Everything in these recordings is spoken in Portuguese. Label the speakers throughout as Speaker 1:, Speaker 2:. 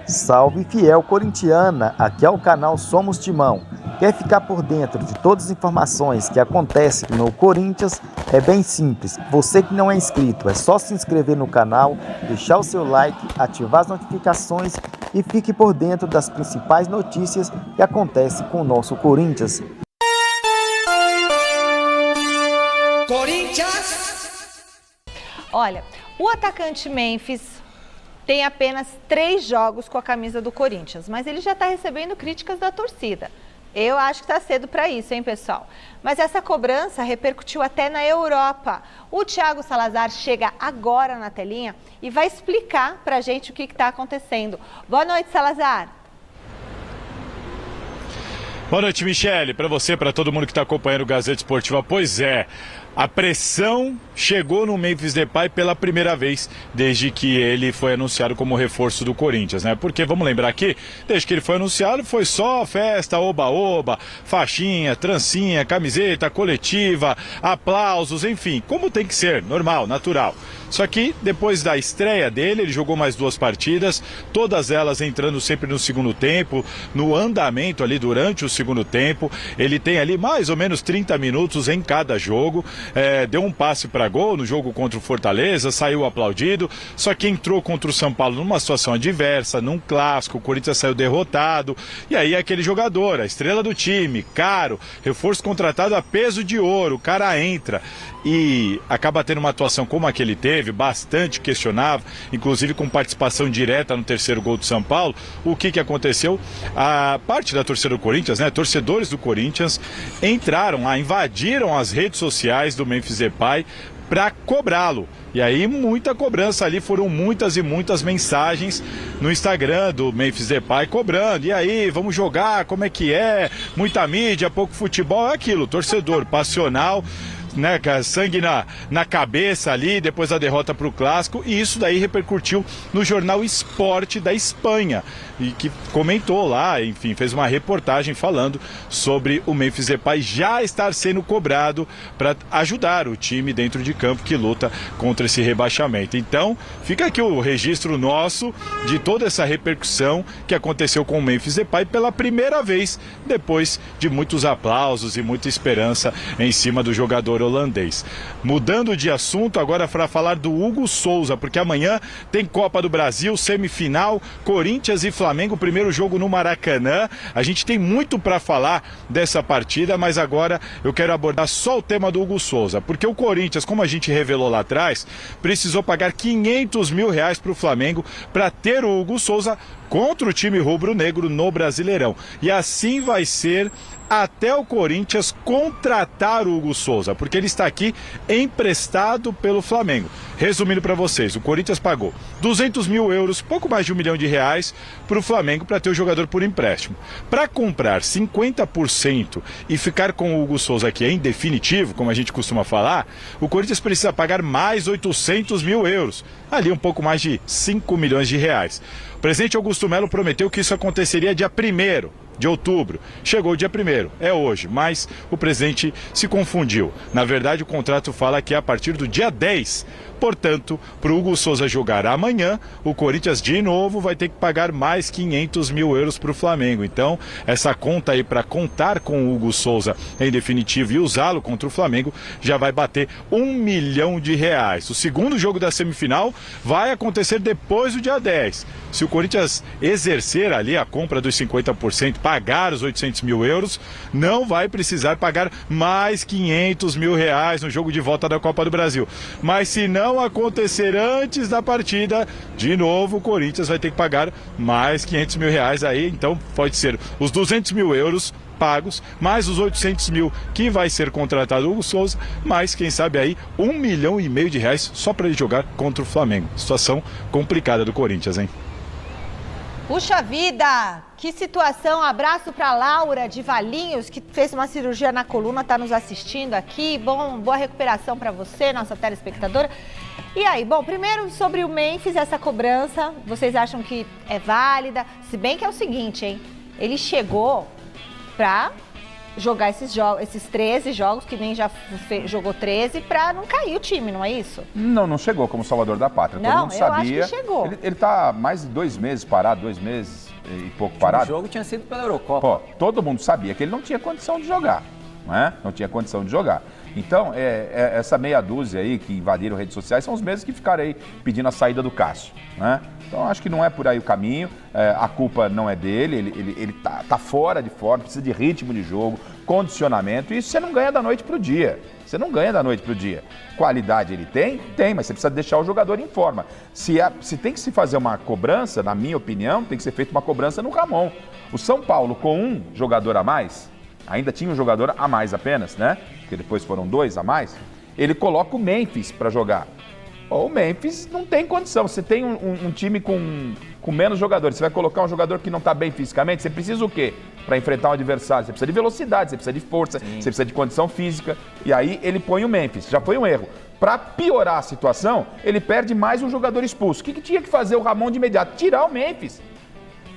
Speaker 1: Salve fiel corintiana, aqui é o canal Somos Timão. Quer ficar por dentro de todas as informações que acontecem no Corinthians? É bem simples, você que não é inscrito, é só se inscrever no canal, deixar o seu like, ativar as notificações e fique por dentro das principais notícias que acontecem com o nosso Corinthians.
Speaker 2: Corinthians! Olha, o atacante Memphis tem apenas 3 jogos com a camisa do Corinthians, mas ele já está recebendo críticas da torcida. Eu acho que está cedo para isso, hein, pessoal? Mas essa cobrança repercutiu até na Europa. O Thiago Salazar chega agora na telinha e vai explicar para a gente o que está acontecendo. Boa noite, Salazar.
Speaker 3: Boa noite, Michele. Para você, para todo mundo que está acompanhando o Gazeta Esportiva. Pois é, a pressão chegou no Memphis Depay pela primeira vez desde que ele foi anunciado como reforço do Corinthians, né? Porque, vamos lembrar aqui, desde que ele foi anunciado foi só festa, oba-oba, faixinha, trancinha, camiseta, coletiva, aplausos, enfim, como tem que ser, normal, natural. Só que depois da estreia dele, ele jogou mais 2 partidas, todas elas entrando sempre no segundo tempo, no andamento ali durante o segundo tempo. Ele tem ali mais ou menos 30 minutos em cada jogo, deu um passe para gol no jogo contra o Fortaleza, saiu aplaudido, só que entrou contra o São Paulo numa situação adversa, num clássico, o Corinthians saiu derrotado, e aí aquele jogador, a estrela do time, caro, reforço contratado a peso de ouro, o cara entra e acaba tendo uma atuação como a que ele teve, bastante questionável, inclusive com participação direta no terceiro gol do São Paulo. O que aconteceu? A parte da torcida do Corinthians, né, torcedores do Corinthians, invadiram as redes sociais do Memphis Depay para cobrá-lo. E aí muita cobrança ali, foram muitas e muitas mensagens no Instagram do Memphis Depay cobrando. E aí, vamos jogar, como é que é? Muita mídia, pouco futebol, é aquilo, torcedor passional, né, sangue na cabeça ali, depois da derrota para o Clássico, e isso daí repercutiu no jornal Esporte da Espanha, e que comentou lá, enfim, fez uma reportagem falando sobre o Memphis Depay já estar sendo cobrado para ajudar o time dentro de campo que luta contra esse rebaixamento. Então, fica aqui o registro nosso de toda essa repercussão que aconteceu com o Memphis Depay pela primeira vez, depois de muitos aplausos e muita esperança em cima do jogador holandês. Mudando de assunto agora para falar do Hugo Souza, porque amanhã tem Copa do Brasil, semifinal, Corinthians e Flamengo, primeiro jogo no Maracanã. A gente tem muito para falar dessa partida, mas agora eu quero abordar só o tema do Hugo Souza, porque o Corinthians, como a gente revelou lá atrás, precisou pagar R$500 mil para o Flamengo para ter o Hugo Souza contra o time rubro-negro no Brasileirão. E assim vai ser até o Corinthians contratar o Hugo Souza, porque ele está aqui emprestado pelo Flamengo. Resumindo para vocês, o Corinthians pagou €200 mil, pouco mais de R$1 milhão, para o Flamengo para ter o jogador por empréstimo. Para comprar 50% e ficar com o Hugo Souza aqui em definitivo, como a gente costuma falar, o Corinthians precisa pagar mais R$800 mil, ali um pouco mais de R$5 milhões. O presidente Augusto Melo prometeu que isso aconteceria dia 1º de outubro. Chegou o dia 1º, é hoje, mas o presidente se confundiu. Na verdade, o contrato fala que é a partir do dia 10. Portanto, para o Hugo Souza jogar amanhã, o Corinthians de novo vai ter que pagar mais R$500 mil para o Flamengo. Então, essa conta aí para contar com o Hugo Souza em definitivo e usá-lo contra o Flamengo já vai bater R$1 milhão. O segundo jogo da semifinal vai acontecer depois do dia 10. Se o Corinthians exercer ali a compra dos 50%, pagar os R$800 mil, não vai precisar pagar mais R$500 mil no jogo de volta da Copa do Brasil. Mas se não acontecer antes da partida, de novo o Corinthians vai ter que pagar mais R$500 mil aí, então pode ser os R$200 mil pagos, mais os R$800 mil que vai ser contratado o Hugo Souza, mais quem sabe aí R$1,5 milhão só para ele jogar contra o Flamengo. Situação complicada do Corinthians, hein?
Speaker 2: Puxa vida, que situação. Abraço para Laura de Valinhos, que fez uma cirurgia na coluna, está nos assistindo aqui. Boa recuperação para você, nossa telespectadora. E aí, bom, primeiro sobre o Memphis, essa cobrança, vocês acham que é válida? Se bem que é o seguinte, hein? Ele chegou para jogar esses 13 jogos, que nem já jogou 13, para não cair o time, não é isso?
Speaker 4: Não chegou como salvador da pátria.
Speaker 2: Não,
Speaker 4: todo mundo sabia.
Speaker 2: Acho que chegou.
Speaker 4: Ele tá mais de 2 meses parado, 2 meses e pouco parado.
Speaker 5: O jogo tinha sido pela Eurocopa.
Speaker 4: Pô, todo mundo sabia que ele não tinha condição de jogar, não é? Não tinha condição de jogar. Então, essa meia dúzia aí que invadiram redes sociais são os mesmos que ficaram aí pedindo a saída do Cássio, né? Então, acho que não é por aí o caminho, a culpa não é dele, ele tá fora de forma, precisa de ritmo de jogo, condicionamento, e isso você não ganha da noite pro dia. Você não ganha da noite pro dia. Qualidade ele tem, mas você precisa deixar o jogador em forma. Se tem que se fazer uma cobrança, na minha opinião, tem que ser feita uma cobrança no Ramon. O São Paulo, com um jogador a mais, ainda tinha um jogador a mais apenas, né? Porque depois foram 2 a mais. Ele coloca o Memphis para jogar. O Memphis não tem condição. Você tem um time com menos jogadores. Você vai colocar um jogador que não está bem fisicamente. Você precisa o quê? Para enfrentar um adversário. Você precisa de velocidade, você precisa de força, Sim. Você precisa de condição física. E aí ele põe o Memphis. Já foi um erro. Para piorar a situação, ele perde mais um jogador expulso. O que tinha que fazer o Ramon de imediato? Tirar o Memphis.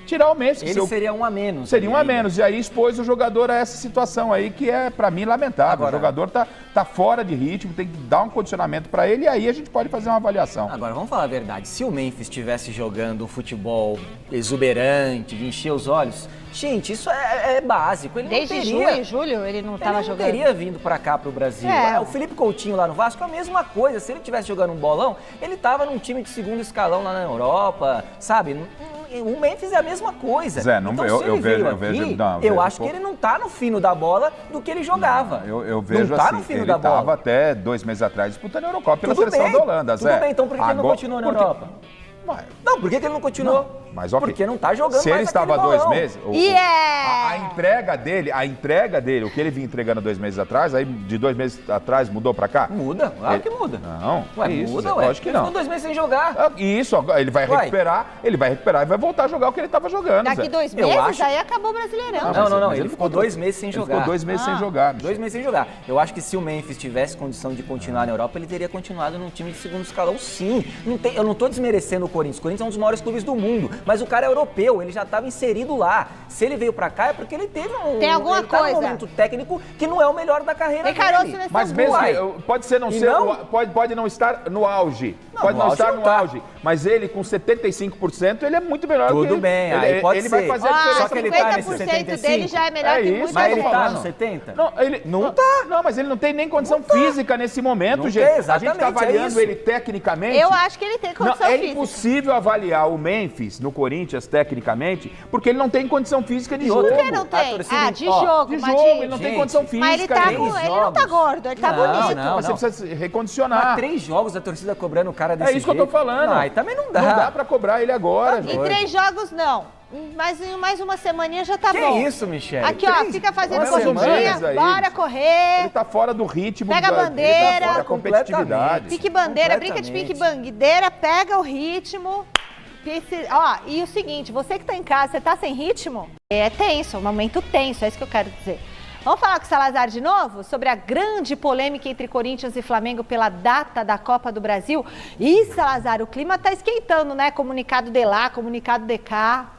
Speaker 4: Tirar o Memphis.
Speaker 5: Ele seria um a menos.
Speaker 4: Seria um a menos. E aí expôs o jogador a essa situação aí que é, pra mim, lamentável. Agora, o jogador tá fora de ritmo, tem que dar um condicionamento pra ele e aí a gente pode fazer uma avaliação.
Speaker 5: Agora, vamos falar a verdade. Se o Memphis estivesse jogando um futebol exuberante, de encher os olhos, gente, isso é básico. Ele
Speaker 2: Desde
Speaker 5: não teria,
Speaker 2: julho, ele não estava jogando.
Speaker 5: Ele não teria vindo pra cá, pro Brasil. O Felipe Coutinho lá no Vasco, a mesma coisa. Se ele estivesse jogando um bolão, ele tava num time de segundo escalão lá na Europa, sabe? O Memphis é a mesma coisa.
Speaker 4: Zé, não,
Speaker 5: então,
Speaker 4: eu vejo,
Speaker 5: acho que ele não tá no fino da bola do que ele jogava.
Speaker 4: Eu vejo
Speaker 5: não tá
Speaker 4: assim,
Speaker 5: no fino
Speaker 4: ele
Speaker 5: da bola.
Speaker 4: tava até 2 meses atrás disputando a Eurocopa pela
Speaker 5: Tudo
Speaker 4: seleção
Speaker 5: bem,
Speaker 4: da Holanda, Zé.
Speaker 5: Tudo bem, então por que ele não continuou na Europa? Não, por que ele não continuou?
Speaker 4: Mas, okay.
Speaker 5: Porque não tá jogando
Speaker 4: Se
Speaker 5: mais
Speaker 4: ele estava 2 meses, a entrega dele, o que ele vinha entregando 2 meses atrás, aí de 2 meses atrás mudou pra cá?
Speaker 5: Muda, claro que muda.
Speaker 4: Não,
Speaker 5: muda,
Speaker 4: lógico que não.
Speaker 5: Ele ficou 2 meses sem jogar.
Speaker 4: Isso, ele vai recuperar e vai voltar a jogar o que ele estava jogando.
Speaker 2: Daqui 2 meses, aí acabou o Brasileirão.
Speaker 5: Não, ele ficou 2 meses sem jogar.
Speaker 4: Ficou 2 meses sem jogar.
Speaker 5: 2 meses sem jogar. Eu acho que se o Memphis tivesse condição de continuar na Europa, ele teria continuado num time de segundo escalão, sim. Eu não tô desmerecendo o Corinthians. O Corinthians é um dos maiores clubes do mundo, mas o cara é europeu. Ele já estava inserido lá. Se ele veio pra cá é porque ele teve um momento técnico que não é o melhor da carreira dele.
Speaker 4: Mas mesmo pode não estar no auge. Pode não estar no auge. Mas ele com 75%, ele é muito melhor que ele.
Speaker 5: Tudo bem, aí pode ser.
Speaker 4: Vai fazer a diferença.
Speaker 5: Só que ele tá nesse
Speaker 2: 50% dele já é melhor que muita gente.
Speaker 5: Mas ele tá no 70?
Speaker 4: Não, ele não tá. Não, mas ele não tem nem condição física nesse momento, gente. A gente tá avaliando ele tecnicamente.
Speaker 2: Eu acho que ele tem condição física.
Speaker 4: É impossível avaliar o Memphis no Corinthians tecnicamente, porque ele não tem condição física de jogo.
Speaker 2: Por que não tem? De jogo,
Speaker 4: ele não tem condição física.
Speaker 2: Mas ele não tá gordo, ele tá bonito.
Speaker 4: Mas você precisa se recondicionar.
Speaker 5: Mas 3 jogos a torcida cobrando o cara desse jeito.
Speaker 4: É isso que eu tô falando.
Speaker 5: Aí também não dá.
Speaker 4: Não dá pra cobrar ele agora.
Speaker 2: Em 3 jogos, não. Mas em mais uma semaninha já tá bom.
Speaker 5: Que isso, Michele?
Speaker 2: Aqui, ó, fica fazendo corridinha, bora correr.
Speaker 4: Ele tá fora do ritmo.
Speaker 2: Pega a bandeira.
Speaker 4: Ele tá fora da competitividade.
Speaker 2: Pique bandeira, brinca de pique bandeira, pega o ritmo. E o seguinte, você que tá em casa, você tá sem ritmo? É tenso, um momento tenso, é isso que eu quero dizer. Vamos falar com o Salazar de novo sobre a grande polêmica entre Corinthians e Flamengo pela data da Copa do Brasil. E, Salazar, o clima tá esquentando, né? Comunicado de lá, comunicado de cá.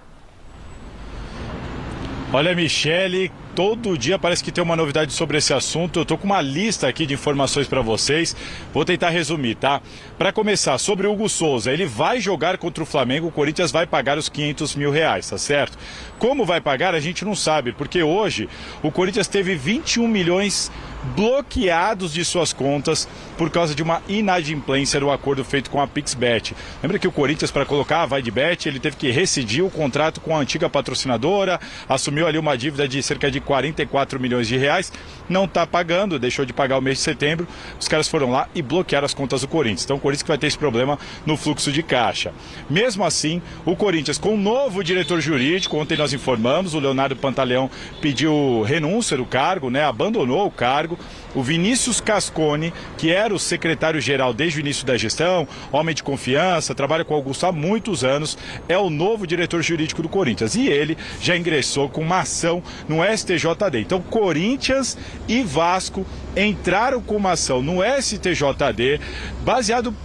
Speaker 3: Olha, Michele, todo dia parece que tem uma novidade sobre esse assunto. Eu tô com uma lista aqui de informações para vocês. Vou tentar resumir, tá? Para começar, sobre o Hugo Souza, ele vai jogar contra o Flamengo, o Corinthians vai pagar os R$500 mil, tá certo? Como vai pagar, a gente não sabe, porque hoje o Corinthians teve 21 milhões bloqueados de suas contas por causa de uma inadimplência do acordo feito com a PixBet. Lembra que o Corinthians, para colocar a VaiDebet, ele teve que rescindir o contrato com a antiga patrocinadora, assumiu ali uma dívida de cerca de 44 milhões de reais, não está pagando, deixou de pagar o mês de setembro, os caras foram lá e bloquearam as contas do Corinthians. Então o Corinthians vai ter esse problema no fluxo de caixa. Mesmo assim, o Corinthians com um novo diretor jurídico, ontem nós informamos, o Leonardo Pantaleão pediu renúncia do cargo, né, abandonou o cargo. O Vinícius Cascone, que era o secretário-geral desde o início da gestão, homem de confiança, trabalha com o Augusto há muitos anos, é o novo diretor jurídico do Corinthians. E ele já ingressou com uma ação no STJD. Então, Corinthians e Vasco entraram com uma ação no STJD, baseado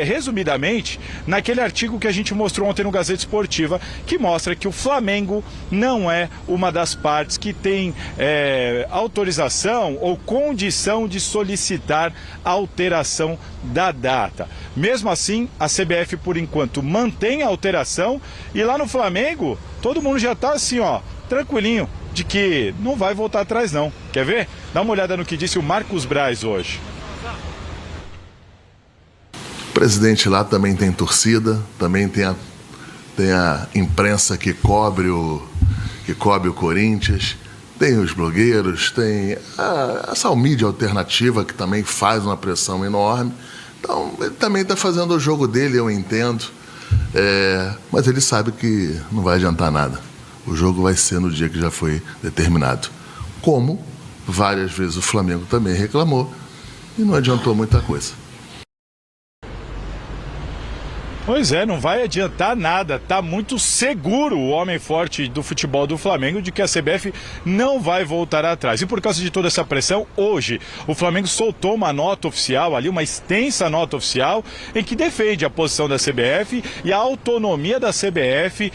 Speaker 3: resumidamente, naquele artigo que a gente mostrou ontem no Gazeta Esportiva, que mostra que o Flamengo não é uma das partes que tem autorização ou condição de solicitar a alteração da data. Mesmo assim, a CBF, por enquanto, mantém a alteração e lá no Flamengo, todo mundo já está assim, ó, tranquilinho, de que não vai voltar atrás não. Quer ver? Dá uma olhada no que disse o Marcos Braz hoje.
Speaker 6: O presidente lá também tem torcida, também tem a imprensa que cobre o Corinthians, tem os blogueiros, tem essa mídia alternativa que também faz uma pressão enorme. Então, ele também está fazendo o jogo dele, eu entendo, mas ele sabe que não vai adiantar nada. O jogo vai ser no dia que já foi determinado. Como várias vezes o Flamengo também reclamou e não adiantou muita coisa.
Speaker 3: Pois é, não vai adiantar nada. Tá muito seguro o homem forte do futebol do Flamengo de que a CBF não vai voltar atrás. E por causa de toda essa pressão, hoje o Flamengo soltou uma nota oficial ali, uma extensa nota oficial, em que defende a posição da CBF e a autonomia da CBF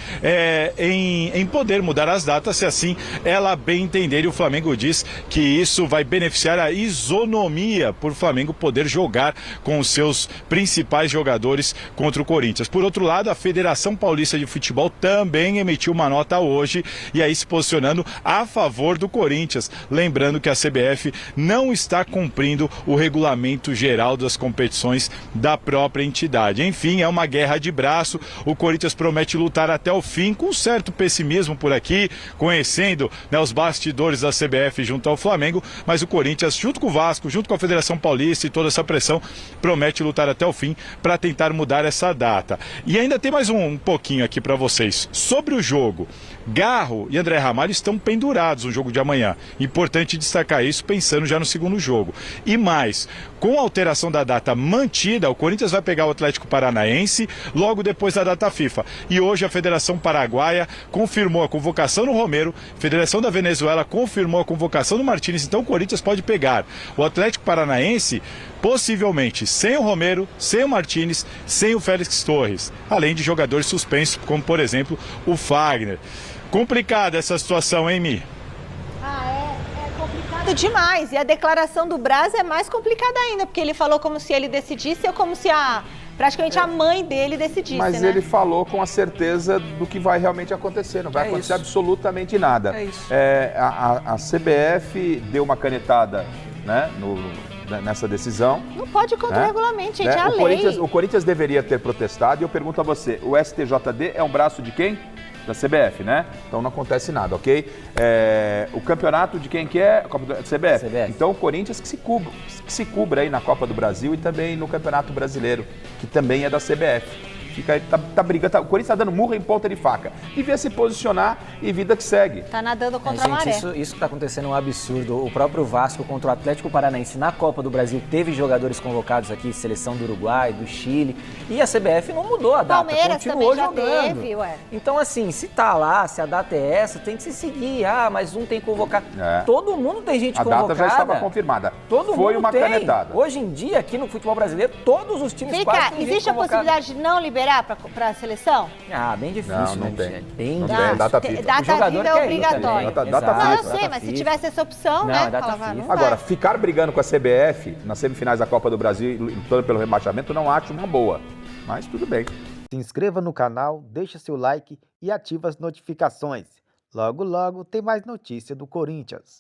Speaker 3: em poder mudar as datas, se assim ela bem entender. E o Flamengo diz que isso vai beneficiar a isonomia, por o Flamengo poder jogar com os seus principais jogadores contra o Corinthians. Por outro lado, a Federação Paulista de Futebol também emitiu uma nota hoje e aí se posicionando a favor do Corinthians, lembrando que a CBF não está cumprindo o regulamento geral das competições da própria entidade. Enfim, é uma guerra de braço. O Corinthians promete lutar até o fim, com certo pessimismo por aqui, conhecendo, né, os bastidores da CBF junto ao Flamengo, mas o Corinthians, junto com o Vasco, junto com a Federação Paulista e toda essa pressão, promete lutar até o fim para tentar mudar essa data. E ainda tem mais um pouquinho aqui para vocês. Sobre o jogo, Garro e André Ramalho estão pendurados no jogo de amanhã. Importante destacar isso pensando já no segundo jogo. E mais, com a alteração da data mantida, o Corinthians vai pegar o Atlético Paranaense logo depois da data FIFA. E hoje a Federação Paraguaia confirmou a convocação no Romero, a Federação da Venezuela confirmou a convocação do Martínez, então o Corinthians pode pegar o Atlético Paranaense possivelmente sem o Romero, sem o Martínez, sem o Félix Torres, além de jogadores suspensos, como por exemplo o Fagner. Complicada essa situação, hein, Mi?
Speaker 2: É complicado demais. E a declaração do Braz é mais complicada ainda, porque ele falou como se ele decidisse ou como se praticamente a mãe dele decidisse,
Speaker 4: Mas
Speaker 2: né?
Speaker 4: ele falou com a certeza do que vai realmente acontecer, não vai acontecer absolutamente nada.
Speaker 5: É isso.
Speaker 4: A CBF deu uma canetada, né, nessa decisão.
Speaker 2: Não pode ir contra o regulamento, gente, é a lei.
Speaker 4: O Corinthians deveria ter protestado e eu pergunto a você, o STJD é um braço de quem? Da CBF, né? Então não acontece nada, ok? O campeonato de quem que é? CBF. Então o Corinthians que se cubra aí na Copa do Brasil e também no Campeonato Brasileiro, que também é da CBF. Fica aí, tá brigando, o Corinthians tá dando murro em ponta de faca. Devia se posicionar e vida que segue.
Speaker 2: Tá nadando contra a maré.
Speaker 5: Isso que tá acontecendo é um absurdo. O próprio Vasco contra o Atlético Paranaense na Copa do Brasil teve jogadores convocados aqui, seleção do Uruguai, do Chile, e a CBF não mudou a data,
Speaker 2: Palmeiras
Speaker 5: continuou
Speaker 2: também já
Speaker 5: jogando.
Speaker 2: teve, ué.
Speaker 5: Então assim, se tá lá, se a data é essa, tem que se seguir. Mas um tem que convocar. Todo mundo tem gente convocada.
Speaker 4: A data já estava confirmada.
Speaker 5: Todo
Speaker 4: Foi
Speaker 5: mundo
Speaker 4: uma
Speaker 5: tem.
Speaker 4: canetada.
Speaker 5: Hoje em dia, aqui no futebol brasileiro, todos os times quase têm
Speaker 2: existe
Speaker 5: gente
Speaker 2: a
Speaker 5: convocada.
Speaker 2: possibilidade de não liberar para a seleção?
Speaker 5: Bem difícil,
Speaker 4: Não
Speaker 5: né,
Speaker 4: tem.
Speaker 5: Michele? Bem
Speaker 4: Não
Speaker 5: difícil.
Speaker 4: tem, data FIFA.
Speaker 2: Data
Speaker 5: O jogador
Speaker 2: FIFA
Speaker 5: quer
Speaker 2: é
Speaker 5: ir
Speaker 2: obrigatório.
Speaker 5: também.
Speaker 4: Data
Speaker 5: Exato.
Speaker 2: Não, eu
Speaker 4: FIFA.
Speaker 2: sei, mas se tivesse essa opção,
Speaker 5: Não,
Speaker 2: né?
Speaker 5: data
Speaker 2: Falava,
Speaker 5: FIFA.
Speaker 2: não
Speaker 4: Agora,
Speaker 2: vai.
Speaker 4: ficar brigando com a CBF nas semifinais da Copa do Brasil, lutando pelo rebaixamento, não acho uma boa. Mas tudo bem.
Speaker 1: Se inscreva no canal, deixe seu like e ative as notificações. Logo, logo tem mais notícia do Corinthians.